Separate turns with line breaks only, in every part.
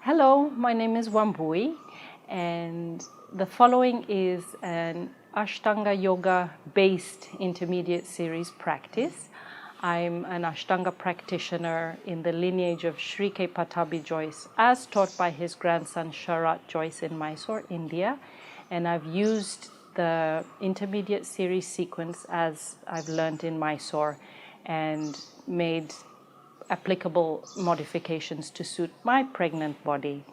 Hello, my name is Wambuii, and the following is an Ashtanga yoga based intermediate series practice. I'm an Ashtanga practitioner in the lineage of Sri K. Pattabhi Jois, as taught by his grandson Sharat Jois in Mysore, India, and I've used the intermediate series sequence as I've learned in Mysore and made applicable modifications to suit my pregnant body.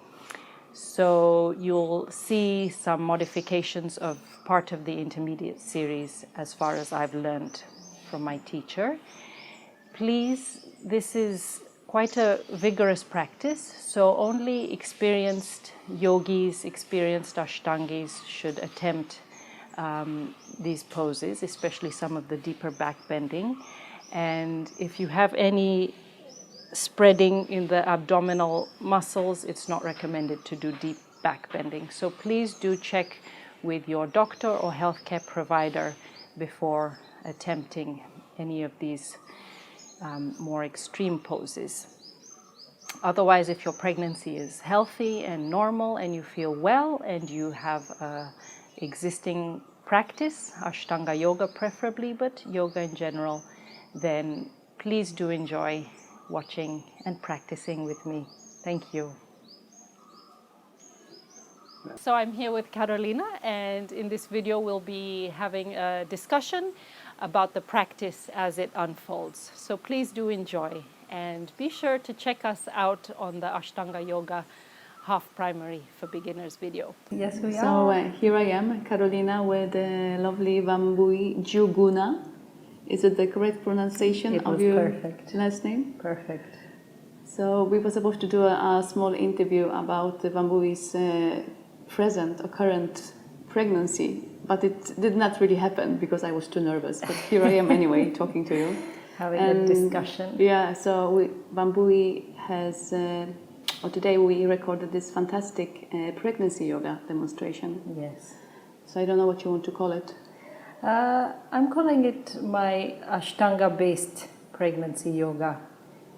So you'll see some modifications of part of the intermediate series as far as I've learned from my teacher. Please, this is quite a vigorous practice, so only experienced yogis, experienced ashtangis should attempt these poses, especially some of the deeper back bending. And if you have any spreading in the abdominal muscles, it's not recommended to do deep back bending. So please do check with your doctor or healthcare provider before attempting any of these more extreme poses. Otherwise, if your pregnancy is healthy and normal and you feel well and you have existing practice, Ashtanga yoga preferably, but yoga in general, then please do enjoy watching and practicing with me. Thank you. So I'm here with Karolina, and in this video we'll be having a discussion about the practice as it unfolds. So please do enjoy, and be sure to check us out on the Ashtanga Yoga Half Primary for Beginners video. Yes, we are.
So here I am, Karolina, with the lovely Wambuii Juguna. Is it the correct pronunciation of your last name?
Perfect.
So we were supposed to do a small interview about the Wambui's present or current pregnancy, but it did not really happen because I was too nervous. But here I am anyway, talking to you.
Having a discussion.
Yeah, so Wambuii has, today we recorded this fantastic pregnancy yoga demonstration.
Yes.
So I don't know what you want to call it.
I'm calling it my Ashtanga-based pregnancy yoga,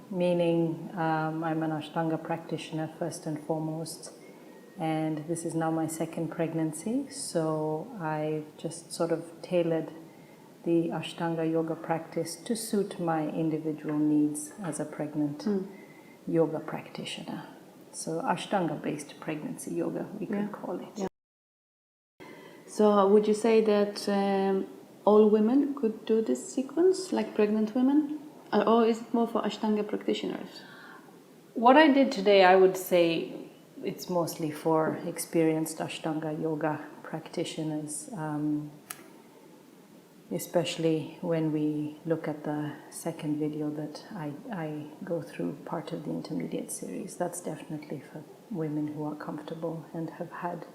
meaning I'm an Ashtanga practitioner first and foremost, and this is now my second pregnancy, so I've just sort of tailored the Ashtanga yoga practice to suit my individual needs as a pregnant yoga practitioner. So Ashtanga-based pregnancy yoga, we could call it.
Yeah. So would you say that all women could do this sequence, like pregnant women? Or is it more for Ashtanga practitioners?
What I did today, I would say it's mostly for experienced Ashtanga yoga practitioners, especially when we look at the second video that I go through part of the intermediate series. That's definitely for women who are comfortable and have had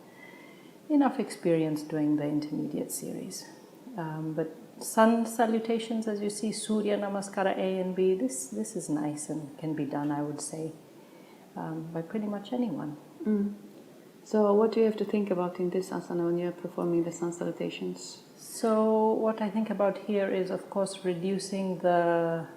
enough experience doing the intermediate series. But sun salutations, as you see, Surya Namaskara A and B, this is nice and can be done, I would say, by pretty much anyone.
So what do you have to think about in this asana when you're performing the sun salutations?
So what I think about here is, of course, reducing the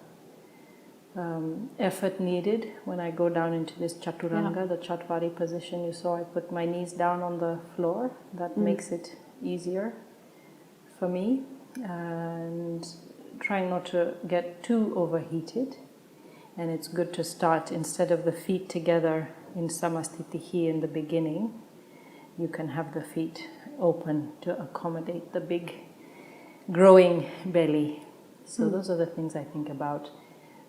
effort needed when I go down into this chaturanga, the chatvari position. You saw I put my knees down on the floor. That makes it easier for me, and trying not to get too overheated. And it's good to start, instead of the feet together in samastitihi in the beginning, you can have the feet open to accommodate the big growing belly. So those are the things I think about.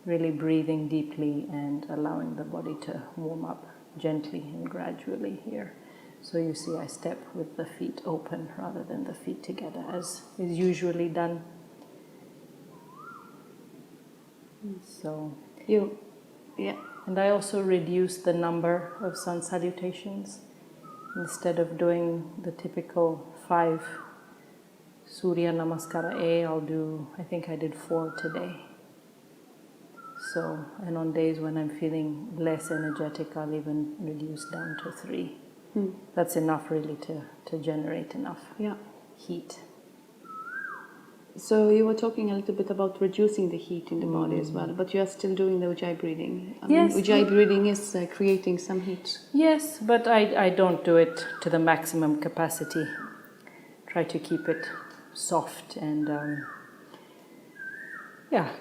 Really breathing deeply and allowing the body to warm up gently and gradually here. So you see I step with the feet open rather than the feet together as is usually done. So and I also reduce the number of sun salutations. Instead of doing the typical 5 Surya Namaskara A, I'll do, I think I did 4 today. So, and on days when I'm feeling less energetic, I'll even reduce down to 3. That's enough really to generate enough heat.
So you were talking a little bit about reducing the heat in the body as well, but you are still doing the Ujjayi breathing.
Yes.
Ujjayi breathing is creating some heat.
Yes, but I don't do it to the maximum capacity. Try to keep it soft and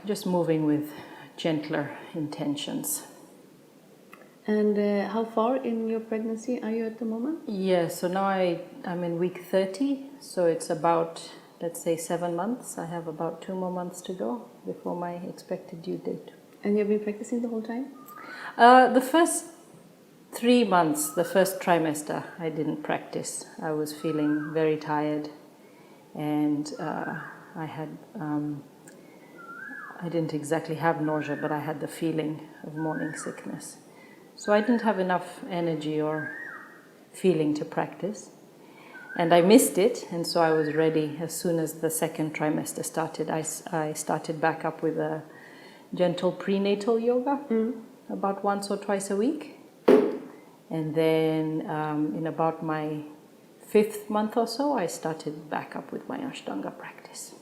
just moving with gentler intentions.
And how far in your pregnancy are you at the moment?
Yeah, so now I'm in week 30, so it's about, let's say, 7 months. I have about 2 more months to go before my expected due date.
And you've been practicing the whole time?
The first 3 months, the first trimester, I didn't practice. I was feeling very tired, and I didn't exactly have nausea, but I had the feeling of morning sickness. So I didn't have enough energy or feeling to practice. And I missed it, and so I was ready as soon as the second trimester started. I started back up with a gentle prenatal yoga, about once or twice a week. And then in about my 5th month or so, I started back up with my Ashtanga practice.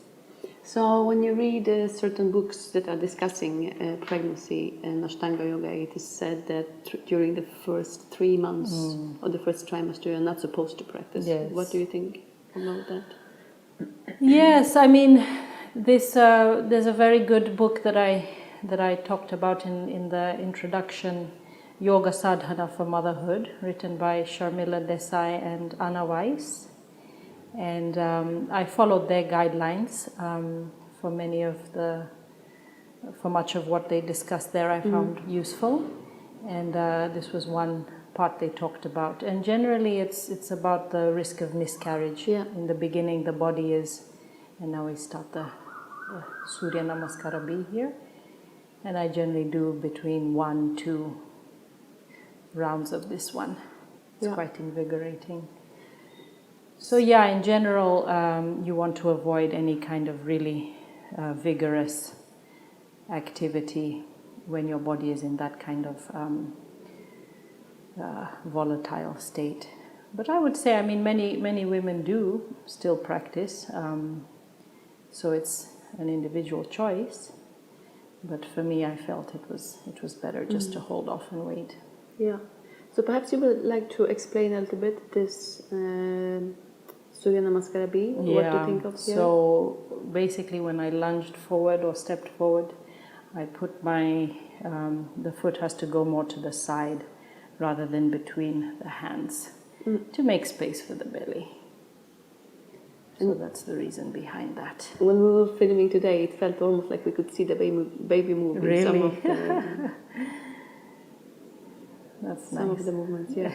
So when you read certain books that are discussing pregnancy and Ashtanga yoga, it is said that during the first 3 months or the first trimester, you're not supposed to practice.
Yes.
What do you think about that?
Yes, I mean, there's a very good book that I talked about in the introduction, Yoga Sadhana for Motherhood, written by Sharmila Desai and Anna Weiss. And I followed their guidelines for much of what they discussed there. I found useful, and this was one part they talked about. And generally, it's about the risk of miscarriage.
Yeah.
In the beginning, the body is, and now we start the Surya Namaskara B here, and I generally do between 1-2 rounds of this one. It's quite invigorating. So yeah, in general, you want to avoid any kind of really vigorous activity when your body is in that kind of volatile state. But I would say, I mean, many women do still practice, so it's an individual choice. But for me, I felt it was better just to hold off and wait.
Yeah. So perhaps you would like to explain a little bit this Surya Namaskara B, what to think of here?
So basically when I lunged forward or stepped forward, I put the foot has to go more to the side rather than between the hands to make space for the belly. So that's the reason behind that.
When we were filming today, it felt almost like we could see the baby moving.
Really?
Some of the,
That's
some
nice.
of the movements, yeah.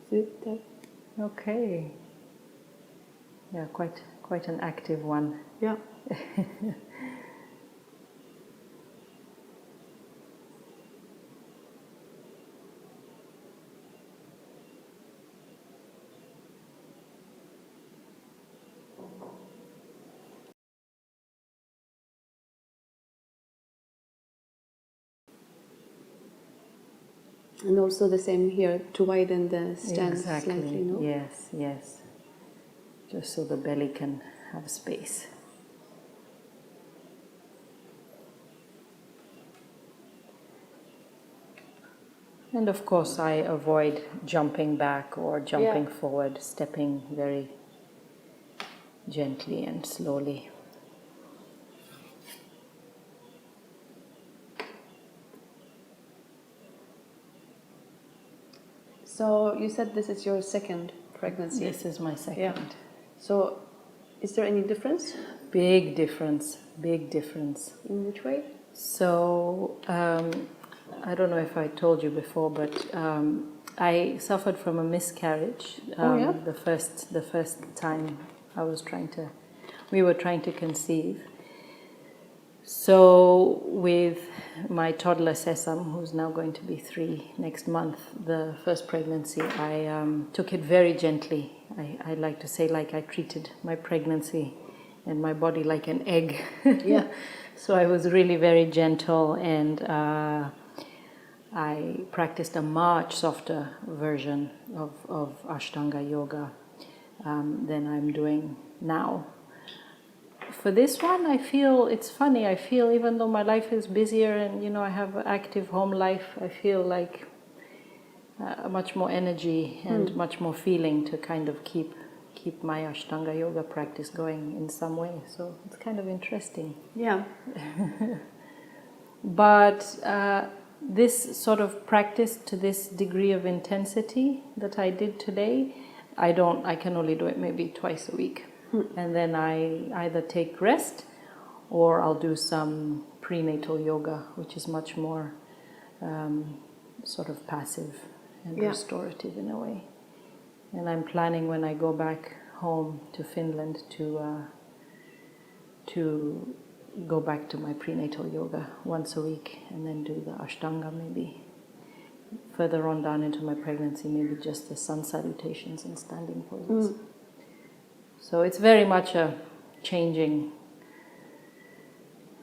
There.
Okay. Yeah, quite an active one.
Yeah. And also the same here, to widen the stance slightly, no?
Yes. Just so the belly can have space. And of course I avoid jumping back or jumping forward, stepping very gently and slowly.
So you said this is your second pregnancy.
This is my second.
Yeah. So is there any difference?
Big difference.
In which way?
So I don't know if I told you before, but I suffered from a miscarriage. The first time we were trying to conceive. So with my toddler Sesam, who's now going to be 3 next month, the first pregnancy, I took it very gently. I like to say, like I treated my pregnancy and my body like an egg.
Yeah.
So I was really very gentle, and I practiced a much softer version of Ashtanga yoga. than I'm doing now. For this one, I feel, it's funny, I feel even though my life is busier and, you know, I have an active home life, I feel like much more energy and much more feeling to kind of keep my Ashtanga yoga practice going in some way. So it's kind of interesting.
Yeah.
But this sort of practice to this degree of intensity that I did today, I can only do it maybe twice a week. And then I either take rest or I'll do some prenatal yoga, which is much more sort of passive and restorative in a way. And I'm planning when I go back home to Finland to go back to my prenatal yoga once a week and then do the Ashtanga maybe. Further on down into my pregnancy, maybe just the sun salutations and standing poses. So it's very much a changing,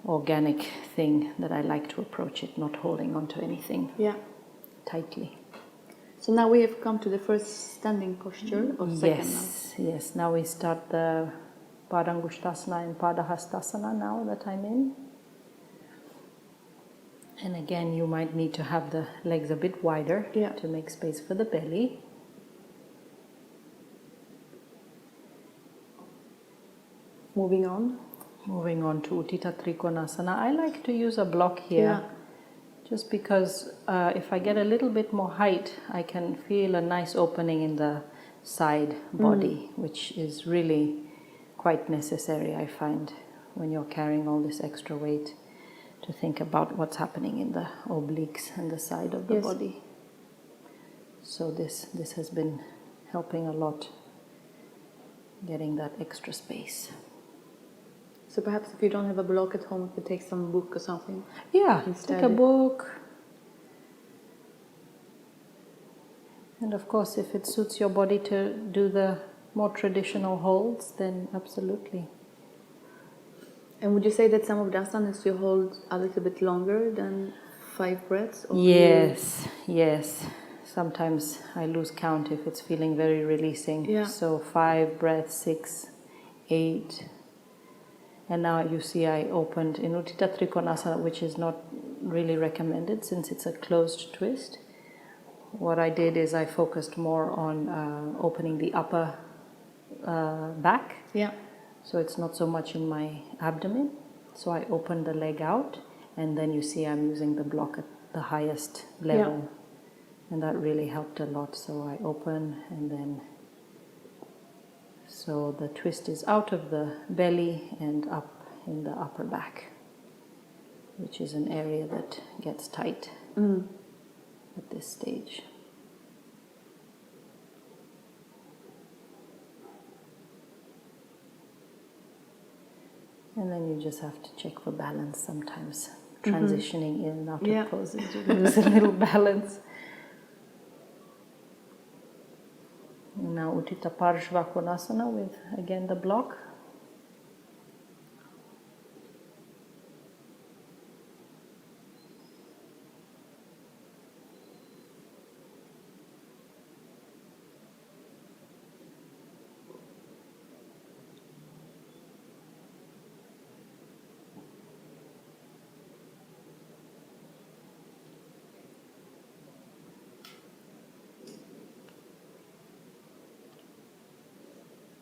organic thing that I like to approach it, not holding on to anything tightly.
So now we have come to the first standing posture, or second now?
Yes. Now we start the Padangusthasana and Padahastasana now that I'm in. And again, you might need to have the legs a bit wider to make space for the belly.
Moving on
to Utthita Trikonasana. I like to use a block here, just because if I get a little bit more height, I can feel a nice opening in the side body, which is really quite necessary, I find, when you're carrying all this extra weight, to think about what's happening in the obliques and the side of the body. So this has been helping a lot, getting that extra space.
So perhaps if you don't have a block at home, you could take some book or something.
Yeah,
instead.
take a book. And of course, if it suits your body to do the more traditional holds, then absolutely.
And would you say that some of the asanas you hold a little bit longer than 5 breaths? Or
Yes. Sometimes I lose count if it's feeling very releasing.
Yeah.
So 5 breaths, 6, 8. And now you see I opened in Utthita Trikonasana, which is not really recommended since it's a closed twist. What I did is I focused more on opening the upper back.
Yeah.
So it's not so much in my abdomen. So I opened the leg out, and then you see I'm using the block at the highest level. And that really helped a lot. So I open, and then so the twist is out of the belly and up in the upper back, which is an area that gets tight at this stage. And then you just have to check for balance sometimes. Transitioning in and out of poses, you lose a little balance. Now Utthita Parshva Konasana with again the block.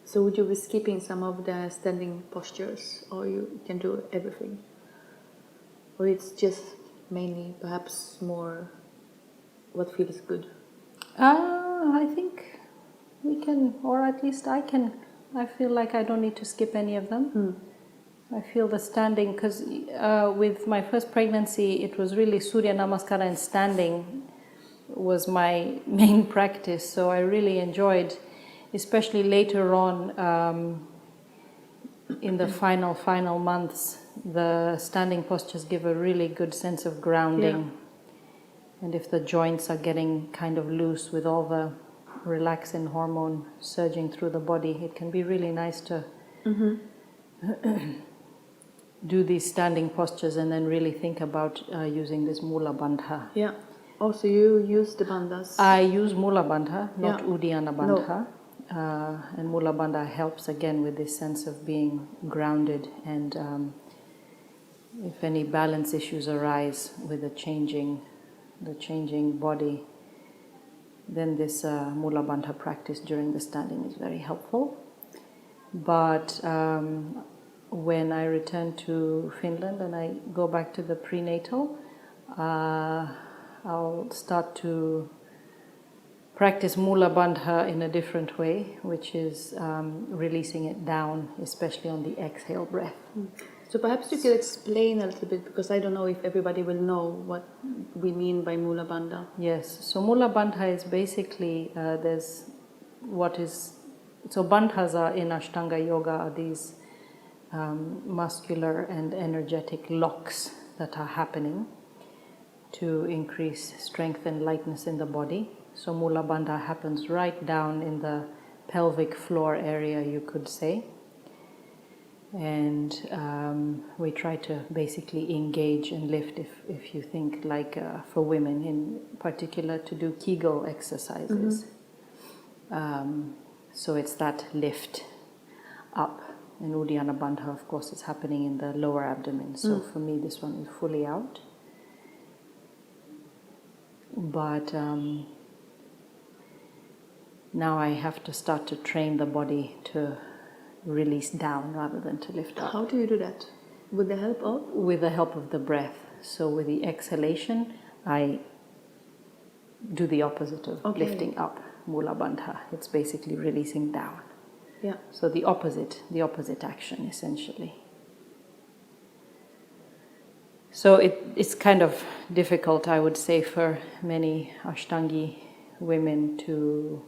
So would you be skipping some of the standing postures, or you can do everything? Or it's just mainly perhaps more what feels good?
I think we can, or at least I can. I feel like I don't need to skip any of them. I feel the standing, because with my first pregnancy, it was really Surya Namaskara, and standing was my main practice. So I really enjoyed, especially later on in the final months, the standing postures give a really good sense of grounding. And if the joints are getting kind of loose with all the relaxin hormone surging through the body, it can be really nice to do these standing postures and then really think about using this Mula bandha.
Yeah. Also, you use the bandhas.
I use Mula bandha, not Uddiyana bandha. and Mula bandha helps again with this sense of being grounded, and if any balance issues arise with the changing body, then this Mula bandha practice during the standing is very helpful. But when I return to Finland and I go back to the prenatal, I'll start to practice Mula bandha in a different way, which is releasing it down, especially on the exhale breath.
So perhaps you could explain a little bit, because I don't know if everybody will know what we mean by Mula bandha.
Yes, so Mula bandha is basically so bandhas are in Ashtanga yoga are these muscular and energetic locks that are happening to increase strength and lightness in the body. So Mula bandha happens right down in the pelvic floor area, you could say. And we try to basically engage and lift, if you think like for women in particular, to do Kegel exercises. So it's that lift up. And Uddiyana bandha, of course, is happening in the lower abdomen. So for me, this one is fully out. But now I have to start to train the body to release down rather than to lift up.
How do you do that? With the help of?
With the help of the breath. So with the exhalation, I do the opposite of lifting up, Mula bandha. It's basically releasing down.
Yeah.
So the opposite action, essentially. So it's kind of difficult, I would say, for many Ashtangi women to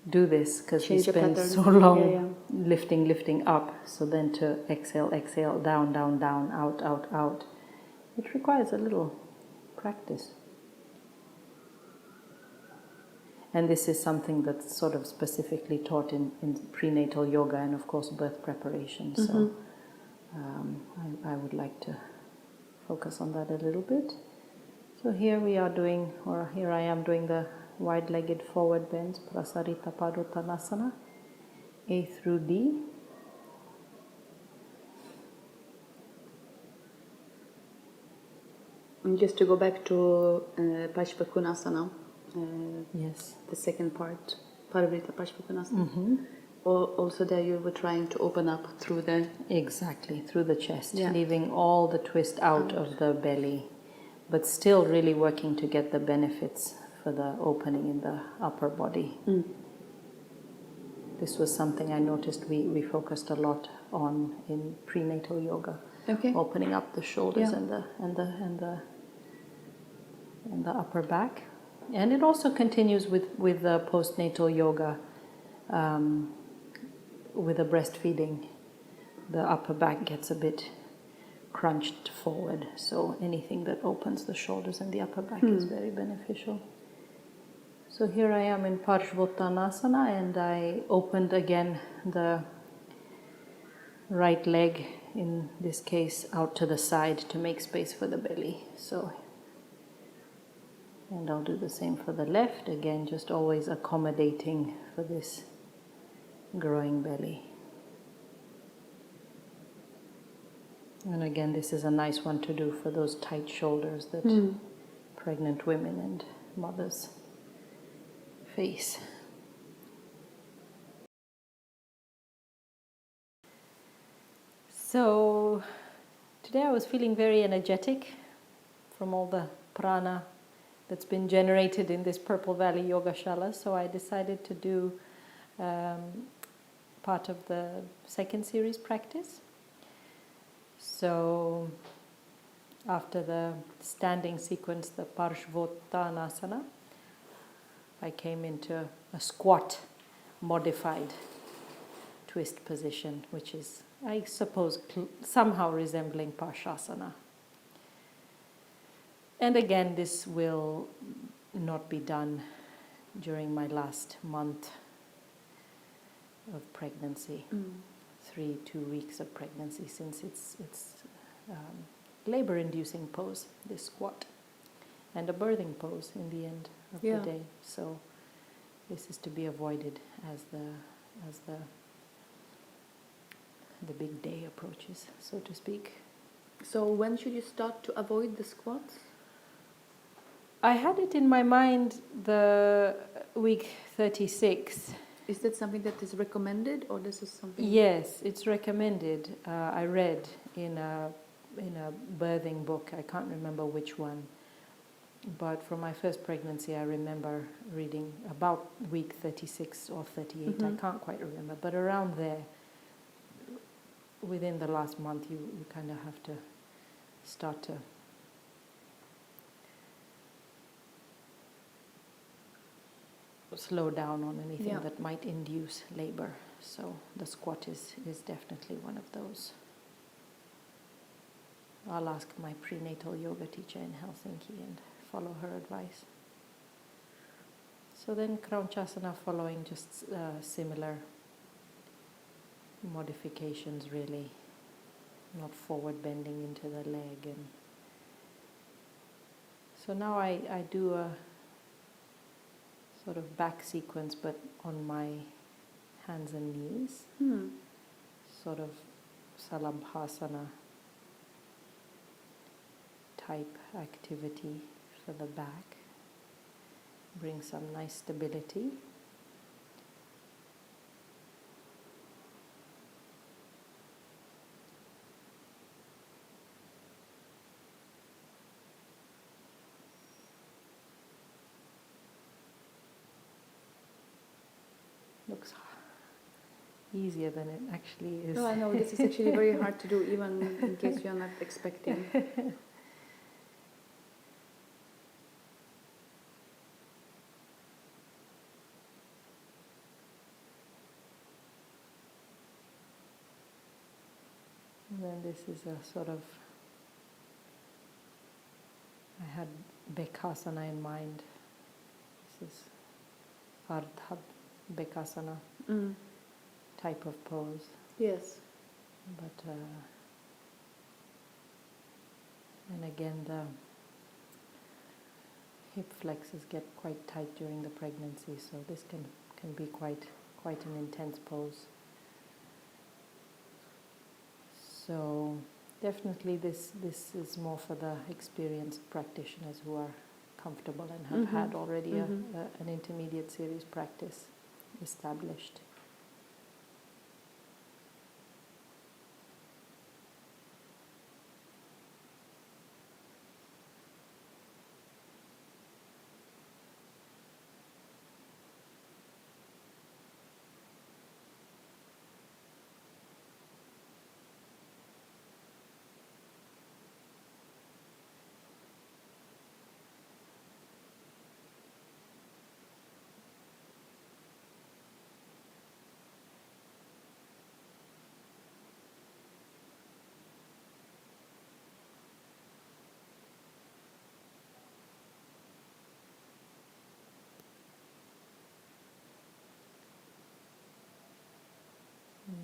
do this, because we spend so long lifting up. So then to exhale, down, out. It requires a little practice. And this is something that's sort of specifically taught in prenatal yoga and, of course, birth preparation. So I would like to focus on that a little bit. So here I am doing the wide-legged forward bends, Prasarita Padottanasana, A through D.
And just to go back to Pashpakonasana,
yes,
the second part, Parivrita Pashpakonasana. Also there you were trying to open up through the...
Exactly, through the chest, leaving all the twist out of the belly, but still really working to get the benefits for the opening in the upper body. This was something I noticed we focused a lot on in prenatal yoga. Opening up the shoulders and the upper back. And it also continues with the postnatal yoga, with the breastfeeding. The upper back gets a bit crunched forward, so anything that opens the shoulders and the upper back is very beneficial. So here I am in Parshvottanasana, and I opened again the right leg, in this case out to the side, to make space for the belly. And I'll do the same for the left, again just always accommodating for this growing belly. And again, this is a nice one to do for those tight shoulders that pregnant women and mothers face. So today I was feeling very energetic from all the prana that's been generated in this Purple Valley Yoga Shala, so I decided to do part of the second series practice. So after the standing sequence, the Parshvottanasana, I came into a squat modified twist position, which is, I suppose, somehow resembling Parshasana. And again, this will not be done during my last month of pregnancy, 2 weeks of pregnancy, since it's labor-inducing pose, this squat, and a birthing pose in the end of the day. So this is to be avoided as the big day approaches, so to speak.
So when should you start to avoid the squats?
I had it in my mind the week 36.
Is that something that is recommended, or this is something?
Yes, it's recommended. I read in a birthing book, I can't remember which one, but from my first pregnancy I remember reading about week 36 or 38, I can't quite remember, but around there, within the last month, you kind of have to start to slow down on anything that might induce labor. So the squat is definitely one of those. I'll ask my prenatal yoga teacher in Helsinki and follow her advice. So then Kraunchasana following, just similar modifications really, not forward bending into the leg. And so now I do a sort of back sequence, but on my hands and knees, sort of Salabhasana type activity for the back. Bring some nice stability. Looks easier than it actually is.
No, I know this is actually very hard to do, even in case you're not expecting.
And then this is a sort of, I had Bekasana in mind. This is Ardha Bekasana type of pose.
Yes.
But, and again, the hip flexors get quite tight during the pregnancy, so this can be quite an intense pose. So definitely this is more for the experienced practitioners who are comfortable and have had already an intermediate series practice established.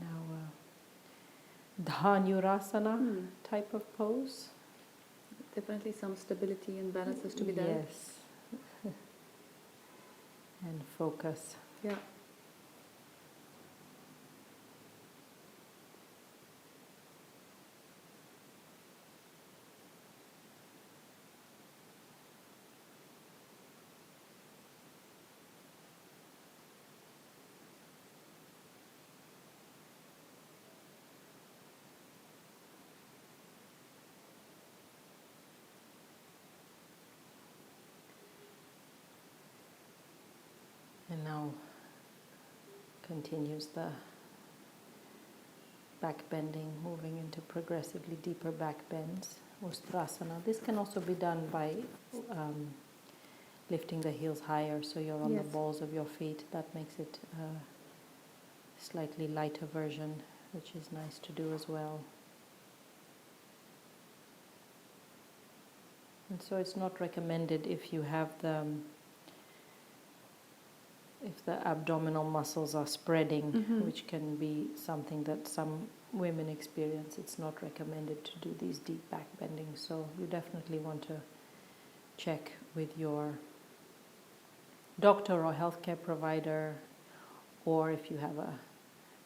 Now Dhanurasana type of pose.
Definitely some stability and balance has to be there.
Yes. And focus.
Yeah.
And now continues the back bending, moving into progressively deeper back bends. Ustrasana. This can also be done by lifting the heels higher, so you're on the balls of your feet. That makes it a slightly lighter version, which is nice to do as well. And so it's not recommended if you have if the abdominal muscles are spreading, which can be something that some women experience. It's not recommended to do these deep back bendings, so you definitely want to check with your doctor or healthcare provider, or if you have a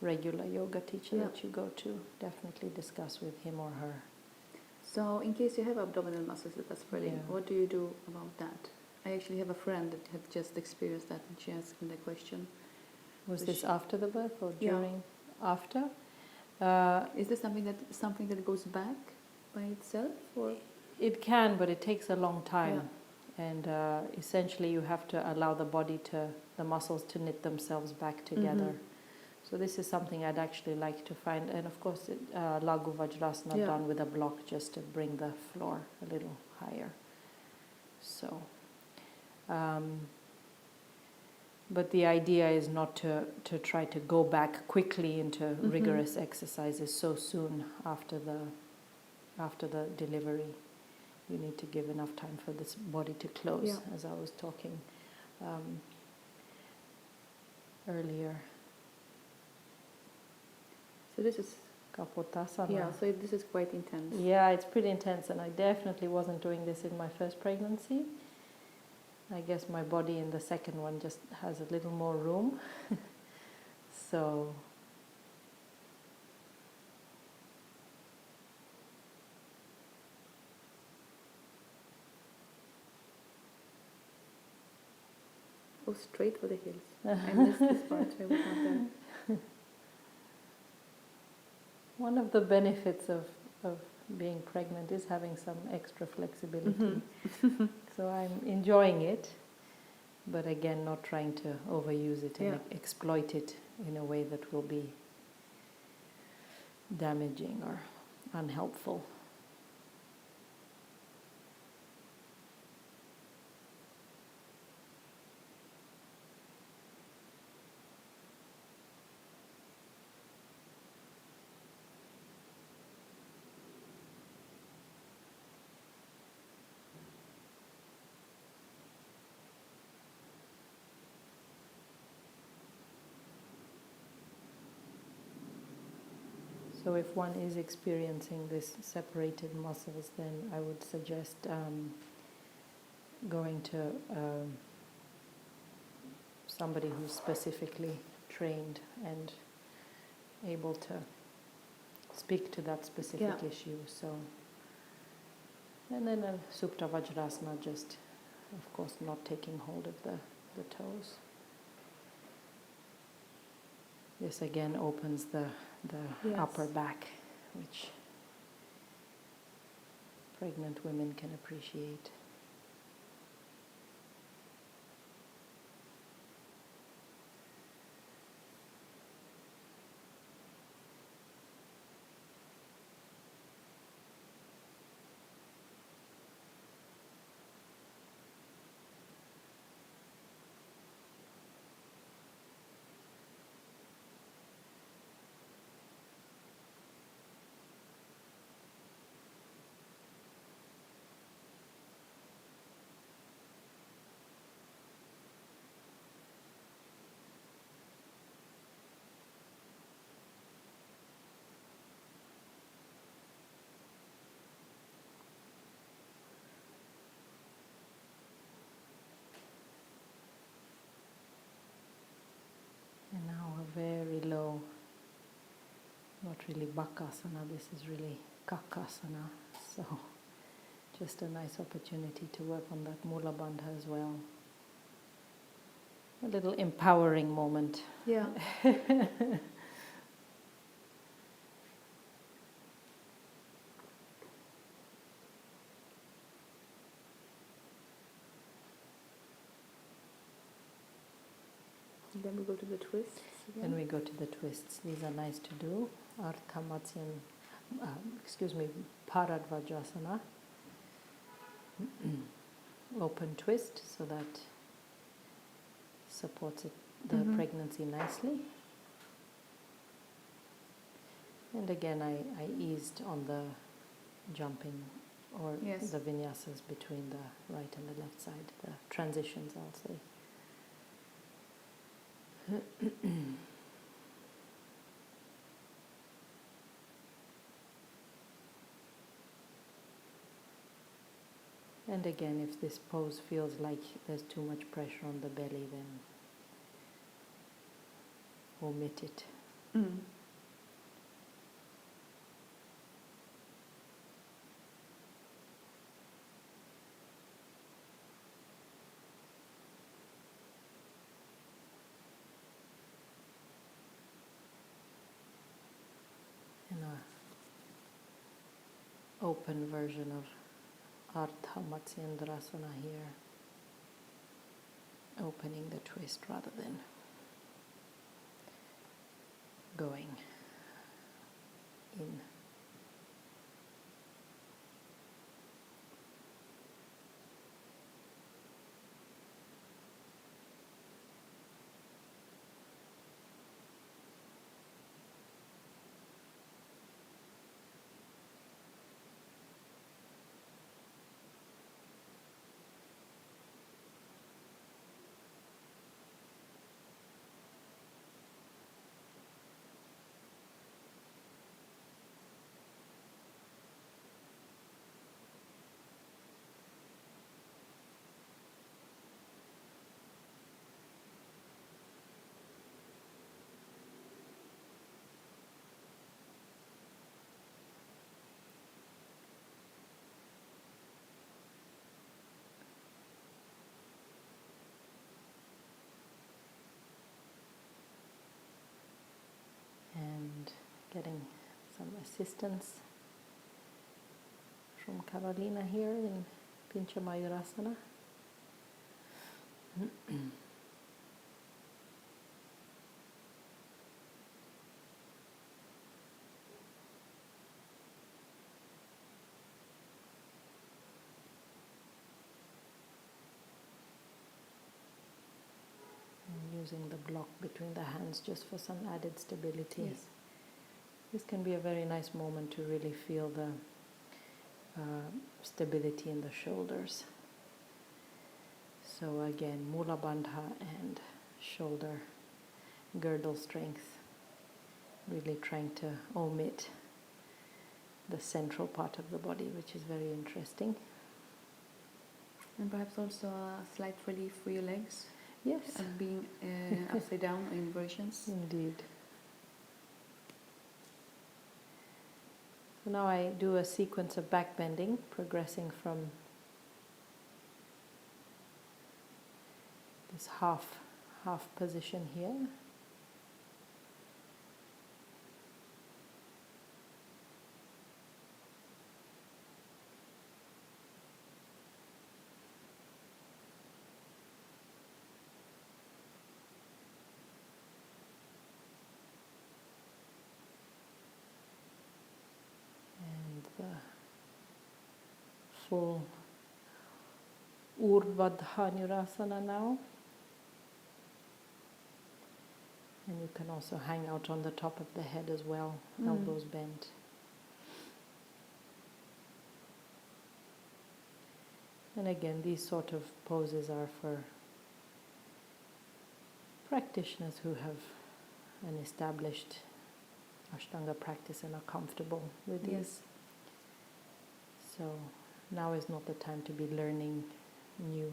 regular yoga teacher that you go to, definitely discuss with him or her.
So in case you have abdominal muscles that are spreading, what do you do about that? I actually have a friend that had just experienced that, and she asked me the question.
Was this after the birth or during? After?
Is this something that goes back by itself, or?
It can, but it takes a long time. And essentially you have to allow the muscles to knit themselves back together. So this is something I'd actually like to find. And of course, Laghu Vajrasana done with a block just to bring the floor a little higher. So, but the idea is not to try to go back quickly into rigorous exercises so soon after the delivery. You need to give enough time for this body to close, as I was talking earlier.
So this is
Kapotasana.
Yeah, so this is quite intense.
Yeah, it's pretty intense, and I definitely wasn't doing this in my first pregnancy. I guess my body in the second one just has a little more room. So
go straight for the heels. I missed this part, I was not there.
one of the benefits of being pregnant is having some extra flexibility. So I'm enjoying it, but again, not trying to overuse it and exploit it in a way that will be damaging or unhelpful. So if one is experiencing this separated muscles, then I would suggest going to somebody who's specifically trained and able to speak to that specific issue. So, and then a Supta Vajrasana, just of course not taking hold of the toes. This again opens the upper back, which pregnant women can appreciate. And now a very low, not really Bakasana, this is really Kakasana. So just a nice opportunity to work on that Mula bandha as well. A little empowering moment.
Yeah. Then we go to the twists.
Then we go to the twists. These are nice to do. Ardha Matsyan, Paradvajrasana. Open twist, so that supports the pregnancy nicely. And again, I eased on the jumping or the vinyasas between the right and the left side, the transitions, I'll say. And again, if this pose feels like there's too much pressure on the belly, then omit it.
Mm.
In a open version of Ardha Matsyendrasana here, opening the twist rather than going in. And getting some assistance from Karolina here in Pincha Mayurasana. Using the block between the hands just for some added stability.
Yes.
This can be a very nice moment to really feel the stability in the shoulders. So again, Mula bandha and shoulder girdle strength, really trying to omit the central part of the body, which is very interesting.
And perhaps also a slight relief for your legs.
Yes.
And being upside down inversions.
Indeed. So now I do a sequence of backbending, progressing from this half position here. Full Urdhva now. And you can also hang out on the top of the head as well, elbows bent. And again, these sort of poses are for practitioners who have an established Ashtanga practice and are comfortable with these. So now is not the time to be learning new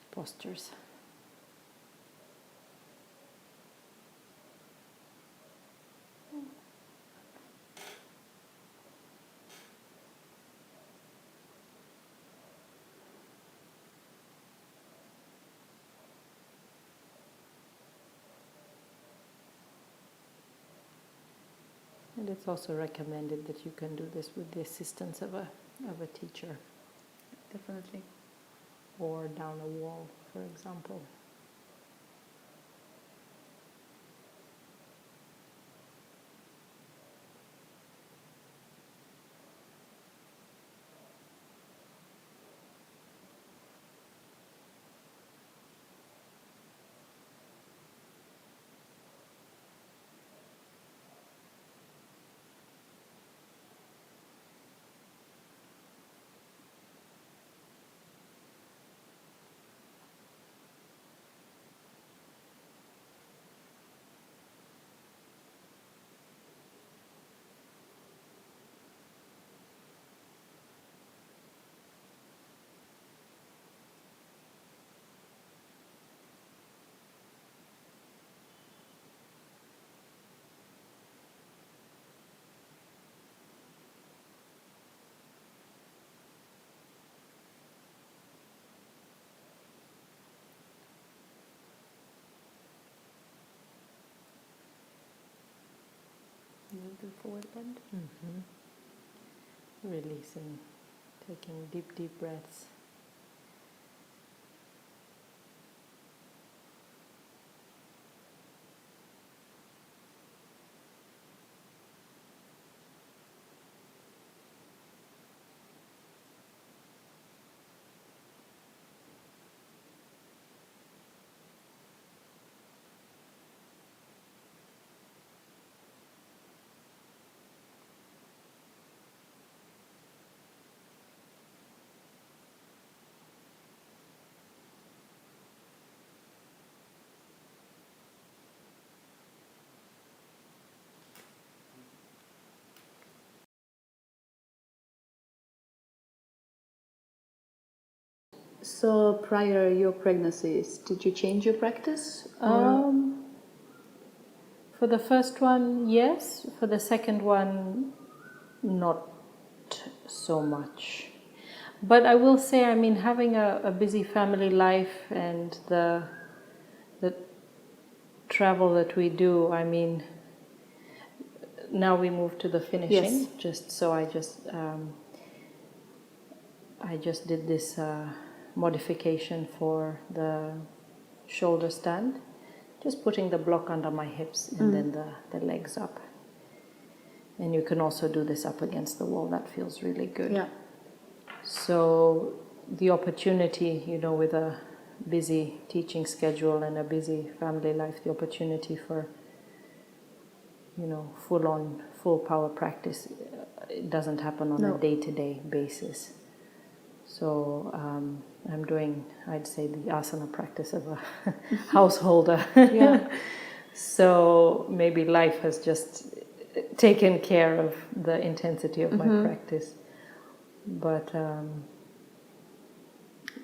postures. And it's also recommended that you can do this with the assistance of a teacher.
Definitely.
Or down a wall, for example. forward bend. Releasing, taking deep, deep breaths.
So prior your pregnancies, did you change your practice?
For the first one, yes. For the second one, not so much. But I will say, I mean, having a busy family life and the travel that we do, I mean, now we move to the finishing.
Yes.
I just did this modification for the shoulder stand, just putting the block under my hips and then the legs up. And you can also do this up against the wall. That feels really good.
Yeah.
So the opportunity, you know, with a busy teaching schedule and a busy family life, the opportunity for, you know, full power practice, it doesn't happen on a day-to-day basis. So I'm doing, I'd say, the asana practice of a householder.
Yeah.
So maybe life has just taken care of the intensity of my practice. But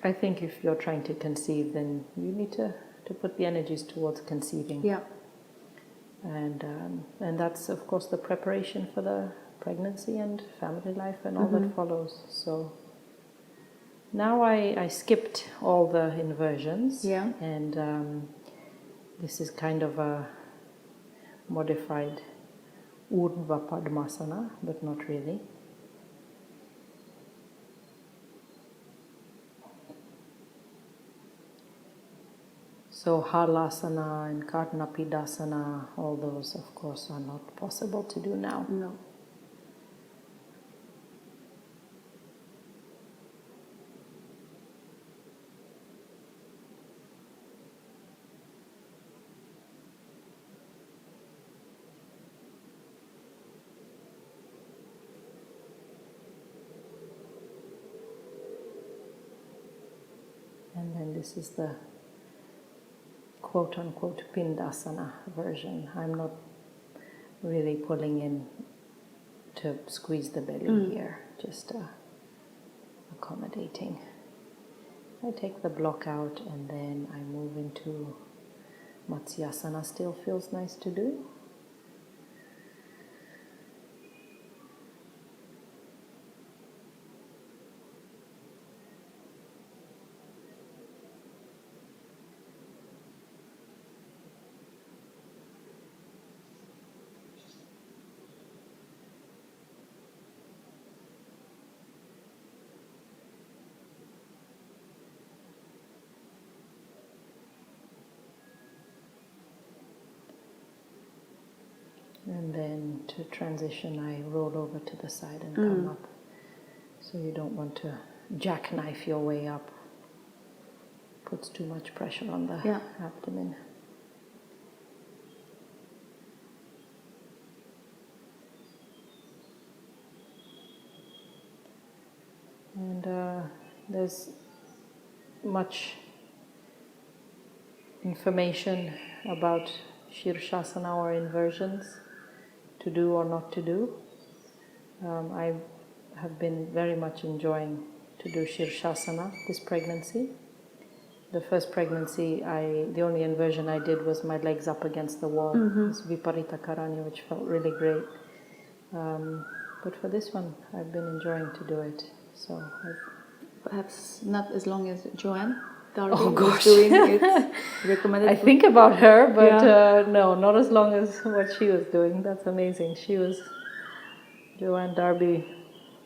I think if you're trying to conceive, then you need to put the energies towards conceiving.
Yeah.
And that's, of course, the preparation for the pregnancy and family life and all that follows. So now I skipped all the inversions.
Yeah.
And this is kind of a modified Urdhva Padmasana, but not really. So Halasana and Karnapidasana, all those, of course, are not possible to do now.
No.
And then this is the quote-unquote Pindasana version. I'm not really pulling in to squeeze the belly here, just accommodating. I take the block out and then I move into Matsyasana. Still feels nice to do. And then to transition, I roll over to the side and come up. So you don't want to jackknife your way up. Puts too much pressure on the abdomen. And there's much information about Shirshasana or inversions, to do or not to do. I have been very much enjoying to do Shirshasana this pregnancy. The first pregnancy, the only inversion I did was my legs up against the wall. This Viparita Karani, which felt really great. But for this one, I've been enjoying to do it. So
perhaps not as long as Joanne Darby
was
doing it. Recommended.
I think about her, but no, not as long as what she was doing. That's amazing. She was
Joanne Darby,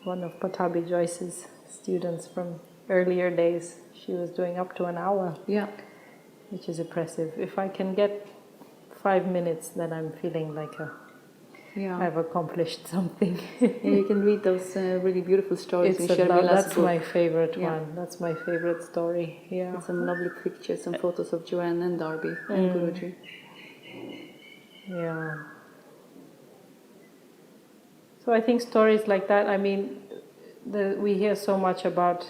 one of Patabi Joyce's students from earlier days, she was doing up to an hour,
Yeah.
which is impressive. If I can get 5 minutes, then I'm feeling like I've accomplished something.
Yeah, you can read those really beautiful stories in Sharmila's
That's
book.
my favorite one. That's my favorite story. Yeah.
With some lovely pictures and photos of Joanne and Darby and Guruji.
Yeah. So I think stories like that, I mean, we hear so much about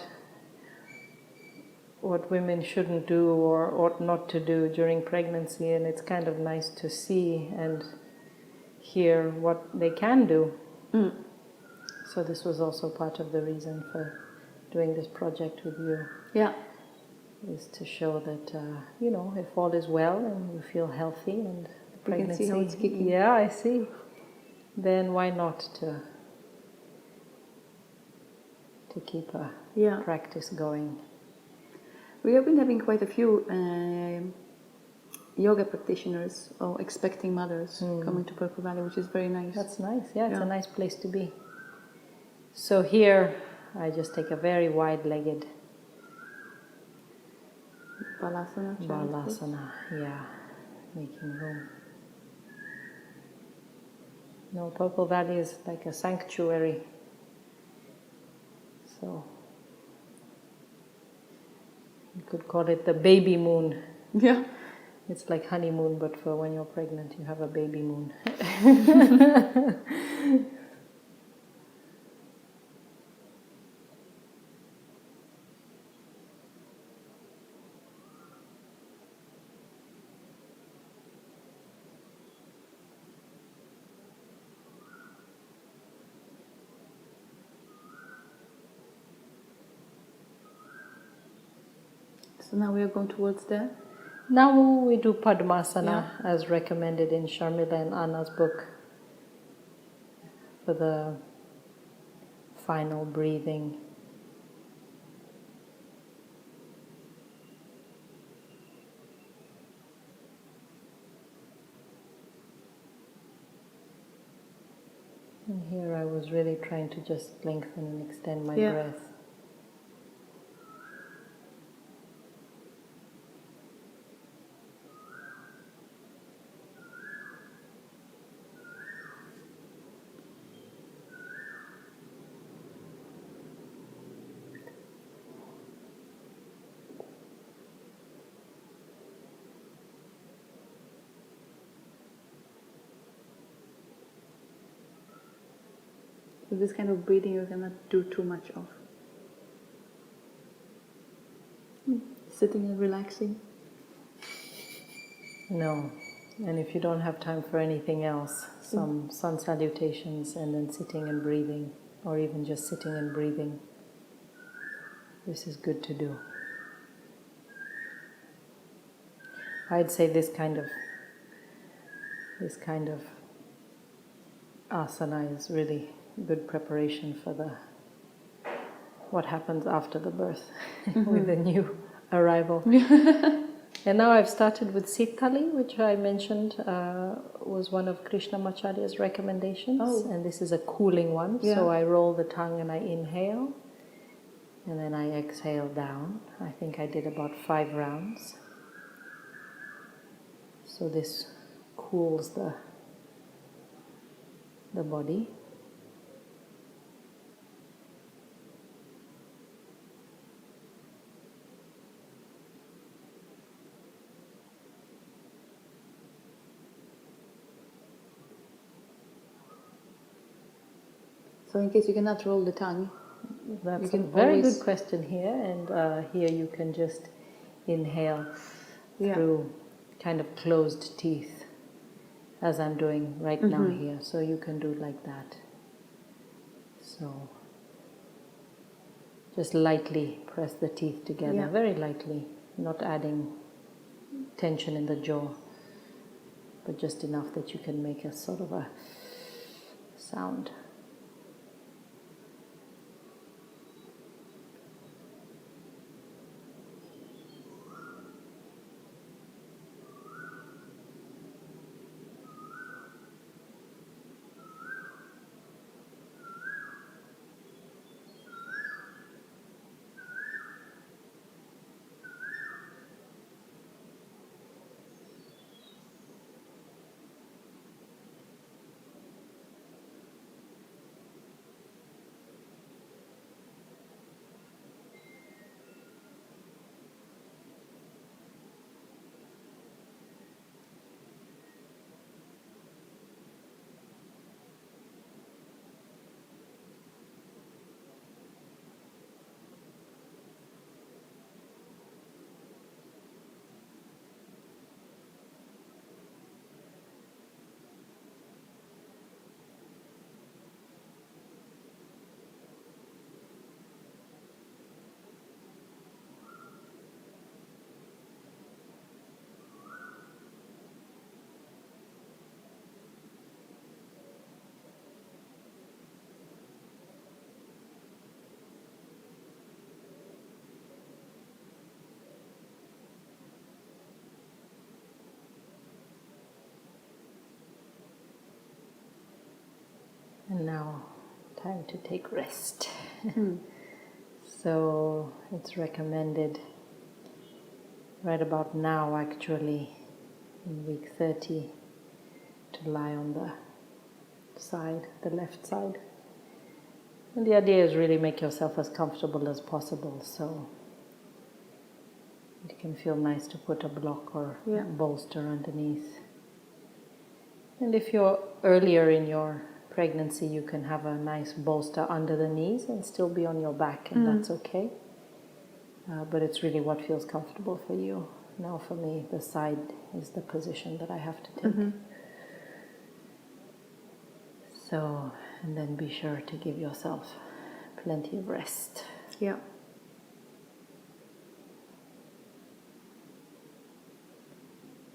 what women shouldn't do or ought not to do during pregnancy, and it's kind of nice to see and hear what they can do. So this was also part of the reason for doing this project with you.
Yeah.
Is to show that, if all is well and you feel healthy and the pregnancy...
You can see how it's kicking.
Yeah, I see. Then why not to keep a practice going?
We have been having quite a few yoga practitioners or expecting mothers coming to Purple Valley, which is very nice.
That's nice. Yeah, it's a nice place to be. So here I just take a very wide-legged Balasana, making room. No, Purple Valley is like a sanctuary. So you could call it the baby moon.
Yeah.
It's like honeymoon, but for when you're pregnant, you have a baby moon.
So now we are going towards there.
Now we do Padmasana as recommended in Sharmila and Anna's book for the final breathing. And here I was really trying to just lengthen and extend my breath.
So this kind of breathing you cannot do too much of. Sitting and relaxing.
No. And if you don't have time for anything else, some sun salutations and then sitting and breathing, or even just sitting and breathing. This is good to do. I'd say this kind of asana is really good preparation for what happens after the birth with the new arrival. And now I've started with Sitali, which I mentioned was one of Krishnamacharya's recommendations, and this is a cooling one. So I roll the tongue and I inhale, and then I exhale down. I think I did about 5 rounds. So this cools the body.
So in case you cannot roll the tongue,
that's a very good question here, and here you can just inhale through kind of closed teeth, as I'm doing right now here. So you can do like that. So just lightly press the teeth together, very lightly, not adding tension in the jaw, but just enough that you can make a sort of a sound. And now, time to take rest. So it's recommended right about now, actually, in week 30, to lie on the side, the left side. And the idea is really make yourself as comfortable as possible, so it can feel nice to put a block or bolster underneath. And if you're earlier in your pregnancy, you can have a nice bolster under the knees and still be on your back, and that's okay. But it's really what feels comfortable for you. Now for me, the side is the position that I have to take. So, and then be sure to give yourself plenty of rest.
Yeah.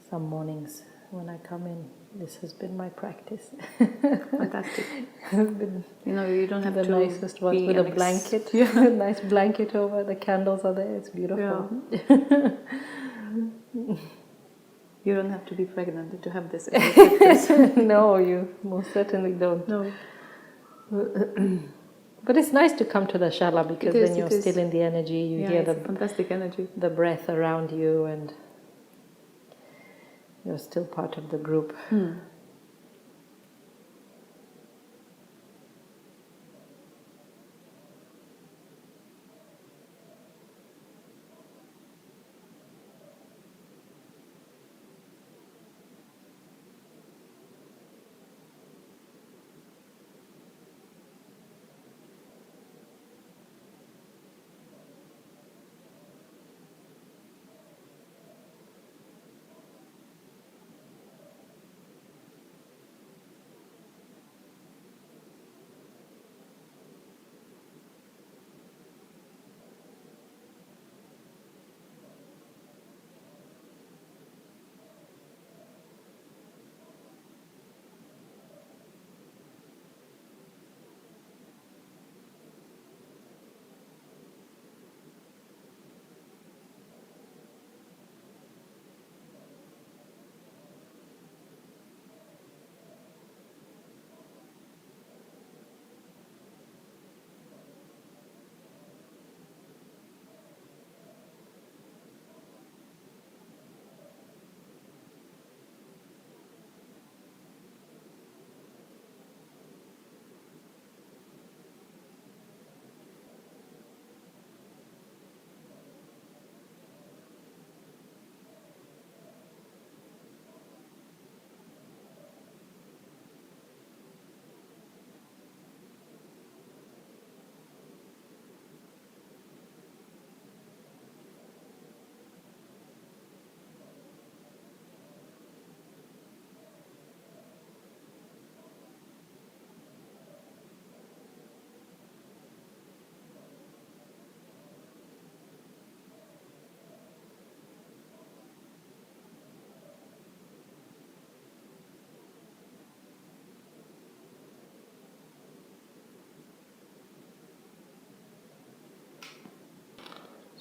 Some mornings when I come in, this has been my practice.
Fantastic. You know, you don't have
the
to
nicest ones with a blanket. A nice blanket over. The candles are there. It's beautiful.
Yeah. You don't have to be pregnant to have this as a practice.
No, you most certainly don't.
No.
But it's nice to come to the shala because then you're still in the energy. You hear the
fantastic energy,
the breath around you, and you're still part of the group.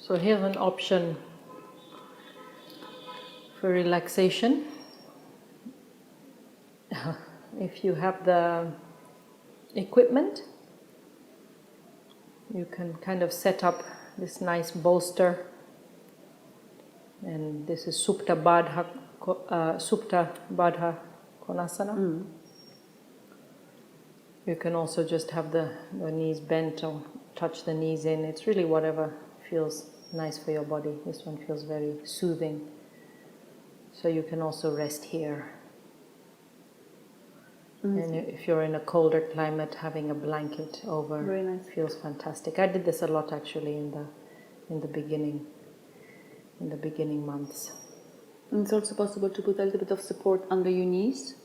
So here's an option for relaxation. If you have the equipment, you can kind of set up this nice bolster, and this is Supta Baddha Konasana. You can also just have the knees bent or touch the knees in. It's really whatever feels nice for your body. This one feels very soothing. So you can also rest here. And if you're in a colder climate, having a blanket over feels fantastic. I did this a lot actually in the beginning months.
And it's also possible to put a little bit of support under your knees.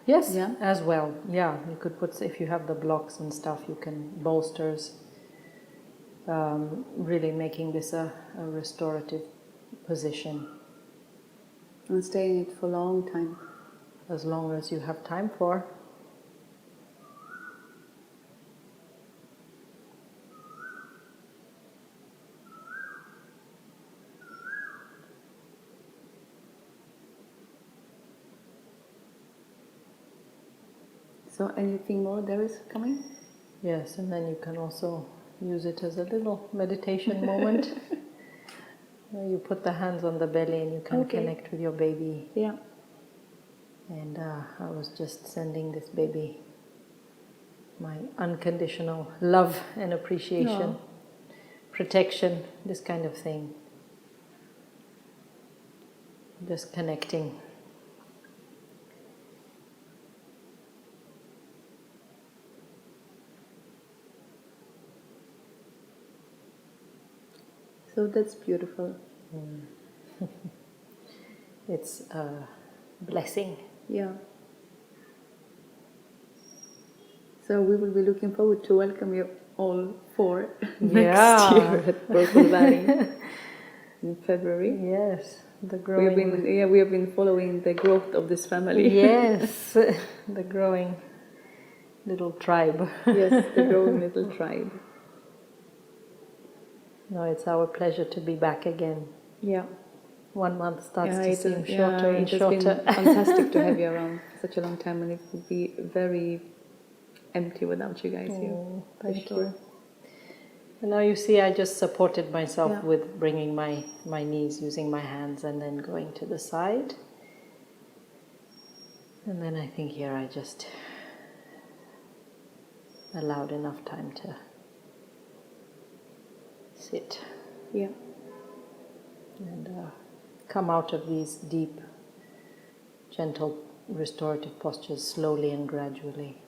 Yes, as well. Yeah, you could put, if you have the blocks and stuff, you can bolsters. Really making this a restorative position.
And stay in it for a long time.
As long as you have time for.
So anything more there is coming?
Yes, and then you can also use it as a little meditation moment. You put the hands on the belly and you can connect with your baby.
Yeah.
And I was just sending this baby my unconditional love and appreciation, protection, this kind of thing. Just connecting.
So that's beautiful.
It's a blessing.
Yeah. So we will be looking forward to welcome you all four next year at Kripalani in February.
Yes, the growing.
We have been following the growth of this family.
Yes, the growing little tribe.
Yes, the growing little tribe.
No, it's our pleasure to be back again.
Yeah.
1 month starts to seem shorter and
it
shorter.
It's been fantastic to have you around for such a long time, and it would be very empty without you guys here.
Thank you. And now you see, I just supported myself with bringing my knees, using my hands, and then going to the side. And then I think here I just allowed enough time to sit.
Yeah.
And come out of these deep, gentle, restorative postures slowly and gradually.